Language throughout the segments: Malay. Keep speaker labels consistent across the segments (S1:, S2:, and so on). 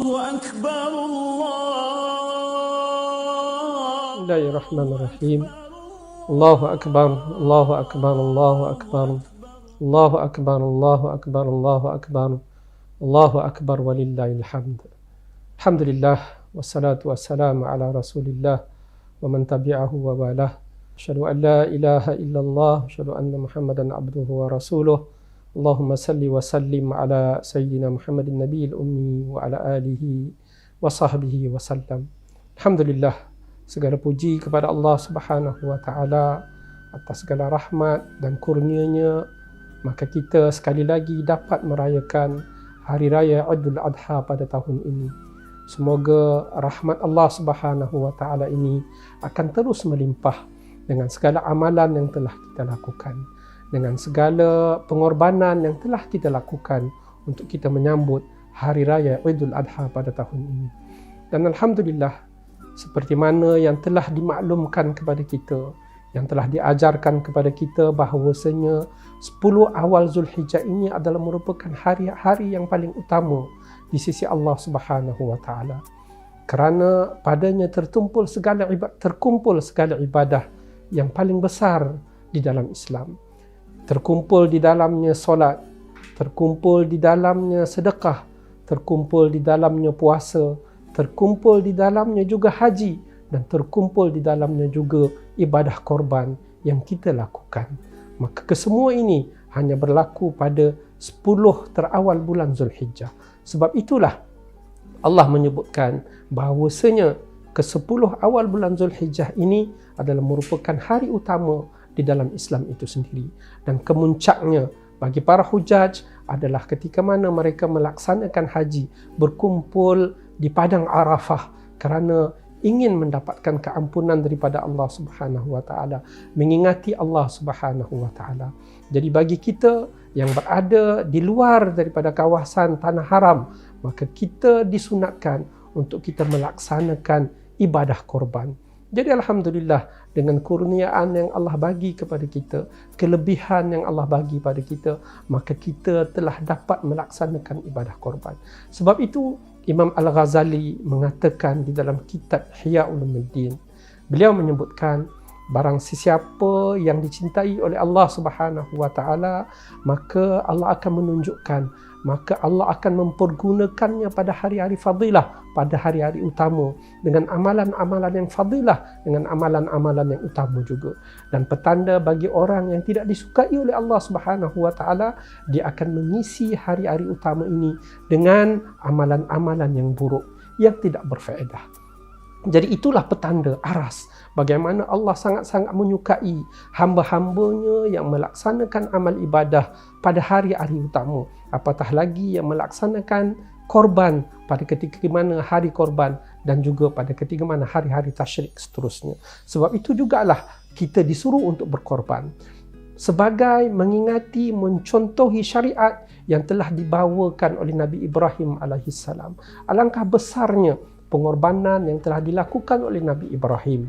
S1: أكبر
S2: بسم الله الرحمن الرحيم. الله أكبر الله أكبر الله أكبر الله أكبر الله أكبر الله أكبر الله أكبر ولله الحمد. الحمد لله والصلاة والسلام على رسول الله ومن تبعه ووالاه. أشهد أن لا إله إلا الله أشهد أن محمدا عبده ورسوله. اللهم صل وسلم على سيدنا محمد النبي الأمي وعلى آله وصحبه وسلم. Alhamdulillah, segala puji kepada Allah Subhanahu wa taala atas segala rahmat dan kurnianya, maka kita sekali lagi dapat merayakan hari raya Idul Adha pada tahun ini. Semoga rahmat Allah Subhanahu wa taala ini akan terus melimpah dengan segala amalan yang telah kita lakukan, dengan segala pengorbanan yang telah kita lakukan untuk kita menyambut hari raya Idul Adha pada tahun ini. Dan alhamdulillah, seperti mana yang telah dimaklumkan kepada kita, yang telah diajarkan kepada kita bahawasanya 10 awal Zulhijjah ini adalah merupakan hari-hari yang paling utama di sisi Allah Subhanahu wa taala. Kerana padanya terkumpul segala ibadah yang paling besar di dalam Islam. Terkumpul di dalamnya solat, terkumpul di dalamnya sedekah, terkumpul di dalamnya puasa, terkumpul di dalamnya juga haji, dan terkumpul di dalamnya juga ibadah korban yang kita lakukan. Maka kesemua ini hanya berlaku pada 10 terawal bulan Zulhijjah. Sebab itulah Allah menyebutkan bahawasanya ke-10 awal bulan Zulhijjah ini adalah merupakan hari utama di dalam Islam itu sendiri. Dan kemuncaknya bagi para hujaj adalah ketika mana mereka melaksanakan haji, berkumpul di padang Arafah kerana ingin mendapatkan keampunan daripada Allah Subhanahu wa taala, mengingati Allah Subhanahu wa taala. Jadi bagi kita yang berada di luar daripada kawasan tanah haram, maka kita disunatkan untuk kita melaksanakan ibadah korban. Jadi alhamdulillah, dengan kurniaan yang Allah bagi kepada kita, kelebihan yang Allah bagi pada kita, maka kita telah dapat melaksanakan ibadah korban. Sebab itu Imam Al-Ghazali mengatakan di dalam kitab Ihya Ulumuddin, beliau menyebutkan barang sesiapa yang dicintai oleh Allah Subhanahu wa taala, maka Allah akan menunjukkan, maka Allah akan mempergunakannya pada hari-hari fadilah, pada hari-hari utama, dengan amalan-amalan yang fadilah, dengan amalan-amalan yang utama juga. Dan petanda bagi orang yang tidak disukai oleh Allah Subhanahu wa taala, dia akan mengisi hari-hari utama ini dengan amalan-amalan yang buruk, yang tidak berfaedah. Jadi itulah petanda aras bagaimana Allah sangat-sangat menyukai hamba-hambanya yang melaksanakan amal ibadah pada hari-hari utama. Apatah lagi yang melaksanakan korban pada ketika mana hari korban, dan juga pada ketika mana hari-hari tasyrik seterusnya. Sebab itu jugalah kita disuruh untuk berkorban sebagai mengingati, mencontohi syariat yang telah dibawakan oleh Nabi Ibrahim alaihissalam. Alangkah besarnya pengorbanan yang telah dilakukan oleh Nabi Ibrahim.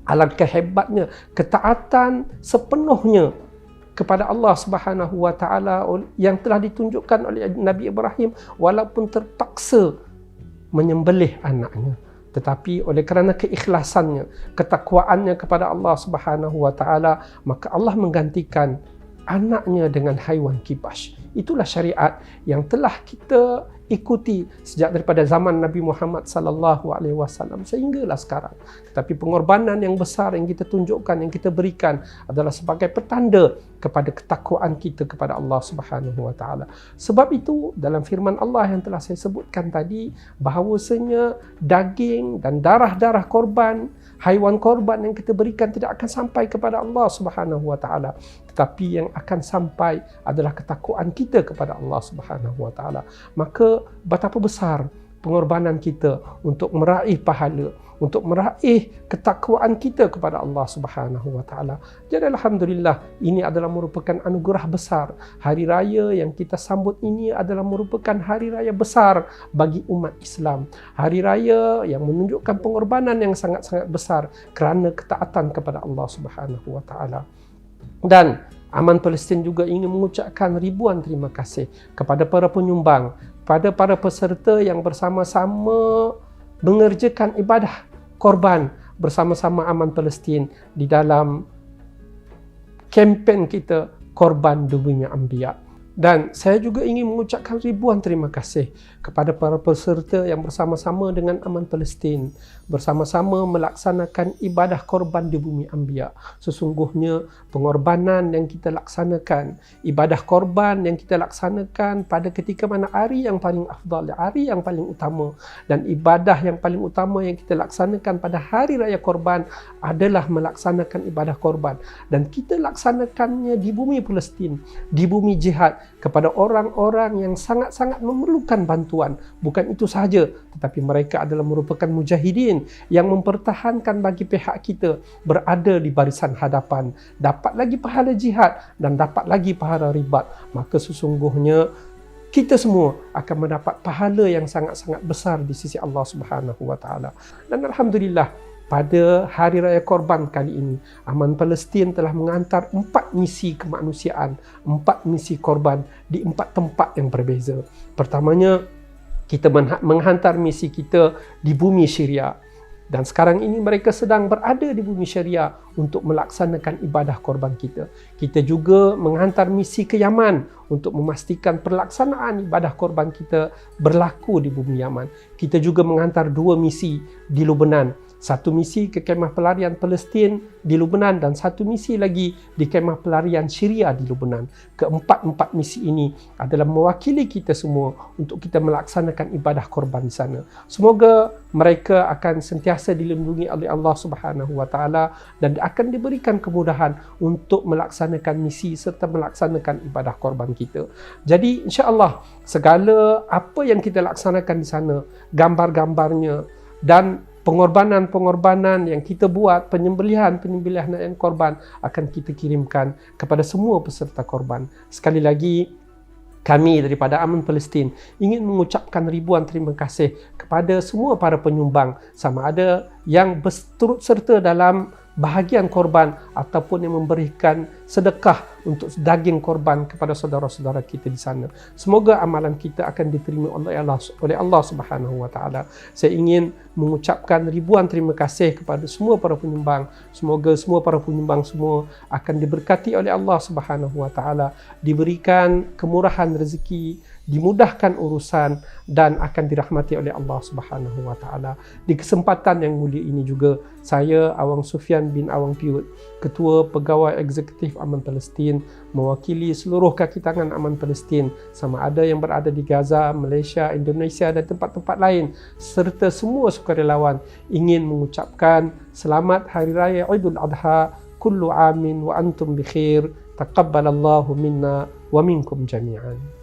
S2: Alangkah hebatnya ketaatan sepenuhnya kepada Allah Subhanahu wa taala yang telah ditunjukkan oleh Nabi Ibrahim, walaupun terpaksa menyembelih anaknya, tetapi oleh kerana keikhlasannya, ketakwaannya kepada Allah Subhanahu wa taala, maka Allah menggantikan anaknya dengan haiwan kibas. Itulah syariat yang telah kita ikuti sejak daripada zaman Nabi Muhammad sallallahu alaihi wasallam sehinggalah sekarang. Tetapi pengorbanan yang besar yang kita tunjukkan, yang kita berikan adalah sebagai petanda kepada ketakwaan kita kepada Allah Subhanahu wa taala. Sebab itu dalam firman Allah yang telah saya sebutkan tadi, bahawasanya daging dan darah-darah korban, haiwan korban yang kita berikan tidak akan sampai kepada Allah Subhanahu wa taala, tetapi yang akan sampai adalah ketakwaan kita kepada Allah Subhanahu wa taala. Maka betapa besar pengorbanan kita untuk meraih pahala, untuk meraih ketakwaan kita kepada Allah Subhanahu wa taala. Jadi alhamdulillah, ini adalah merupakan anugerah besar. Hari raya yang kita sambut ini adalah merupakan hari raya besar bagi umat Islam. Hari raya yang menunjukkan pengorbanan yang sangat-sangat besar kerana ketaatan kepada Allah Subhanahu wa taala. Dan Aman Palestin juga ingin mengucapkan ribuan terima kasih kepada para penyumbang, kepada para peserta yang bersama-sama mengerjakan ibadah korban bersama-sama Aman Palestin di dalam kempen kita Korban di Bumi Anbiya. Dan saya juga ingin mengucapkan ribuan terima kasih kepada para peserta yang bersama-sama dengan Aman Palestin bersama-sama melaksanakan ibadah korban di Bumi Anbiya. Sesungguhnya pengorbanan yang kita laksanakan, ibadah korban yang kita laksanakan pada ketika mana hari yang paling afdal, hari yang paling utama, dan ibadah yang paling utama yang kita laksanakan pada hari raya korban adalah melaksanakan ibadah korban, dan kita laksanakannya di bumi Palestin, di bumi jihad, kepada orang-orang yang sangat-sangat memerlukan bantuan. Bukan itu sahaja, tetapi mereka adalah merupakan mujahidin yang mempertahankan bagi pihak kita berada di barisan hadapan, dapat lagi pahala jihad dan dapat lagi pahala ribat. Maka sesungguhnya kita semua akan mendapat pahala yang sangat-sangat besar di sisi Allah Subhanahu wa taala. Dan alhamdulillah, pada Hari Raya Korban kali ini, Aman Palestin telah mengantar 4 misi kemanusiaan, 4 misi korban di 4 tempat yang berbeza. Pertamanya, kita menghantar misi kita di bumi Syria. Dan sekarang ini mereka sedang berada di bumi Syria untuk melaksanakan ibadah korban kita. Kita juga menghantar misi ke Yaman untuk memastikan pelaksanaan ibadah korban kita berlaku di bumi Yaman. Kita juga menghantar 2 misi di Lebanon. 1 misi ke kemah pelarian Palestin di Lebanon dan 1 misi lagi di kemah pelarian Syria di Lebanon. Keempat misi ini adalah mewakili kita semua untuk kita melaksanakan ibadah korban di sana. Semoga mereka akan sentiasa dilindungi oleh Allah Subhanahu wa taala dan akan diberikan kemudahan untuk melaksanakan misi serta melaksanakan ibadah korban kita. Jadi insya-Allah segala apa yang kita laksanakan di sana, gambar-gambarnya dan pengorbanan yang kita buat, penyembelihan yang korban akan kita kirimkan kepada semua peserta korban. Sekali lagi, kami daripada Aman Palestin ingin mengucapkan ribuan terima kasih kepada semua para penyumbang, sama ada yang berturut serta dalam bahagian korban ataupun yang memberikan sedekah untuk daging korban kepada saudara-saudara kita di sana. Semoga amalan kita akan diterima oleh Allah Subhanahu wa taala. Saya ingin mengucapkan ribuan terima kasih kepada semua para penyumbang. Semoga semua para penyumbang semua akan diberkati oleh Allah Subhanahu wa taala, diberikan kemurahan rezeki, dimudahkan urusan dan akan dirahmati oleh Allah Subhanahu wa taala. Di kesempatan yang mulia ini juga, saya Awang Sufyan bin Awang Piut, Ketua Pegawai Eksekutif Aman Palestin, mewakili seluruh kaki tangan Aman Palestin, sama ada yang berada di Gaza, Malaysia, Indonesia dan tempat-tempat lain, serta semua sukarelawan, ingin mengucapkan selamat Hari Raya Idul Adha, kullu amin wa antum bi khair, taqabbalallahu minna wa minkum jami'an.